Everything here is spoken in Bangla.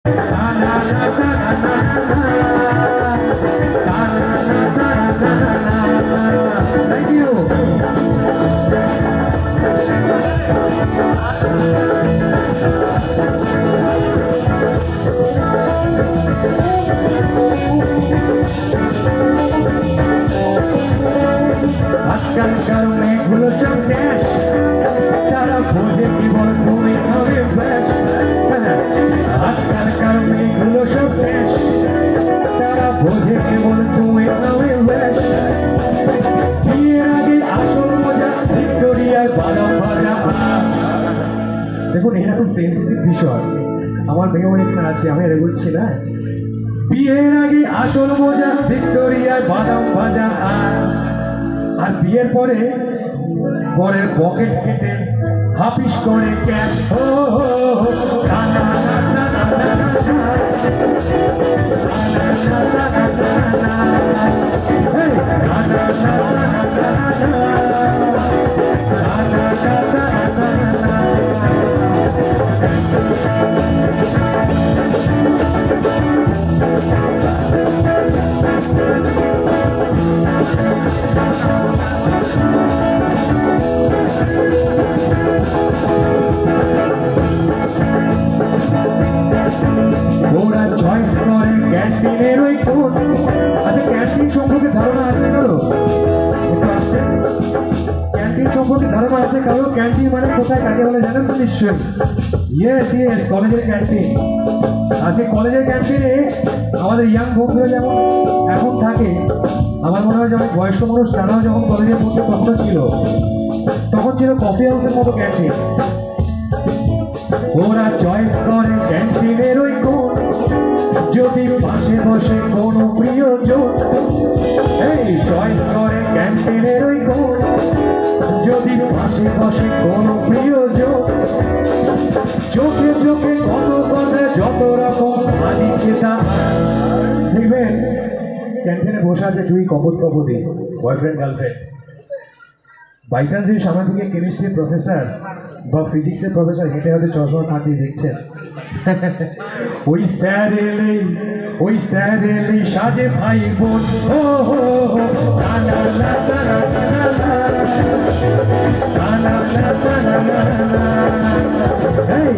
Thank you. আজকালকার মেয়েগুলো সব ক্যাশ, তারা বোঝে কি বল তুমি খাবে ব্যাস। আজকালকার মেয়েগুলো সব ক্যাশ, তারা বোঝে কি বল তুমি খাবে ব্যাস। বিয়ের আগে আসল মজা ভিক্টোরিয়ার বাদাম ভাজা। দেখুন এটা খুব সেন্সিটিভ বিষয়, আমার মেয়েও এখানে আছে, আমি এটা বলছি না। বিয়ের আগে আসল মজা ভিক্টোরিয়ার বাদাম ভাজা, আর বিয়ের পরে পরের পকেট কেটে হাফিস করে ক্যাশ। ও ওরা চয়েস করে ক্যান্টিনের ওই কোন। আচ্ছা ক্যান্টিন সম্পর্কে ধারণা আছে কারো? ক্যান্টিন সম্পর্কে ধারণা আছে কারো? ক্যান্টিন মানে কোথায় কাকে বলে জানেন তো নিশ্চয়ই? ইয়েস ইয়েস, কলেজের ক্যান্টিন। আজকে কলেজের ক্যান্টিনে আমাদের ইয়াং বন্ধুরা যেমন এখন থাকে, আমার মনে হয় যেমন বয়স্ক মানুষ তারাও যখন কলেজে পড়তে তখন ছিল কফি হাউসের মতো ক্যান্টিন। ওরা চয়েস করে ক্যান্টিনের ওই কোন, যদি পাশে বসে কোনো প্রিয়জন। এই চয়েস করে ক্যান্টিনের ওই কোন, যদি পাশে বসে কোনো প্রিয়জন। চোখে চোখে কত কথা, যত রকম আদি চেতা। দেখবেন ক্যান্টিনে বসে আছে দুই কপতি বয়ফ্রেন্ড গার্লফ্রেন্ড। বাই চান্স যদি সামনে থেকে কেমিস্ট্রির প্রফেসর বা ফিজিক্সের প্রফেসর হেঁটে হয়তো চশমা কাটিয়ে দেখছেন, ওই স্যার এলেই সাজে ভাই বোন। ও হো হো এই